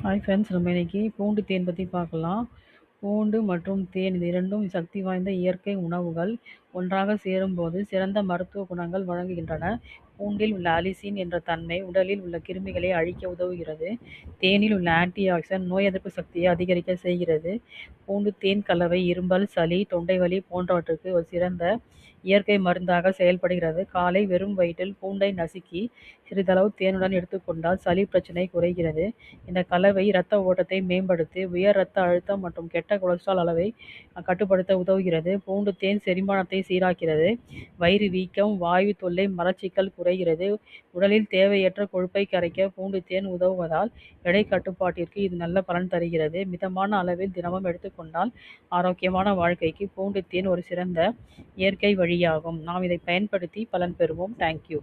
Hi friends, நம்ம இன்னைக்கு பூண்டு தேன் பற்றி பார்க்கலாம். பூண்டு மற்றும் தேன் இது இரண்டும் சக்தி வாய்ந்த இயற்கை உணவுகள். ஒன்றாக சேரும்போது சிறந்த மருத்துவ குணங்கள் வழங்குகின்றன. பூண்டில் உள்ள அலிசின் என்ற தன்மை உடலில் உள்ள கிருமிகளை அழிக்க உதவுகிறது. தேனில் உள்ள ஆன்டி ஆக்சிடென்ட் நோய் எதிர்ப்பு சக்தியை அதிகரிக்க செய்கிறது. பூண்டு தேன் கலவை இருமல், சளி, தொண்டை வலி போன்றவற்றுக்கு ஒரு சிறந்த இயற்கை மருந்தாக செயல்படுகிறது. காலை வெறும் வயிற்றில் பூண்டை நசுக்கி சிறிதளவு தேனுடன் எடுத்துக்கொண்டால் சளி பிரச்சனை குறைகிறது. இந்த கலவை இரத்த ஓட்டத்தை மேம்படுத்தி உயர் இரத்த அழுத்தம் மற்றும் கெட்ட கொலஸ்ட்ரால் அளவை கட்டுப்படுத்த உதவுகிறது. பூண்டு தேன் செரிமானத்தை சீராக்கிறது. வயிறு வீக்கம், வாயு தொல்லை, மலச்சிக்கல் குறைகிறது. உடலில் தேவையற்ற கொழுப்பை கரைக்க பூண்டு தேன் உதவுவதால் எடை கட்டுப்பாட்டிற்கு இது நல்ல பலன் தருகிறது. மிதமான அளவில் தினமும் எடுத்துக்கொண்டால் ஆரோக்கியமான வாழ்க்கைக்கு பூண்டு தேன் ஒரு சிறந்த இயற்கை வழியாகும். நாம் இதை பயன்படுத்தி பலன் பெறுவோம். தேங்க்யூ.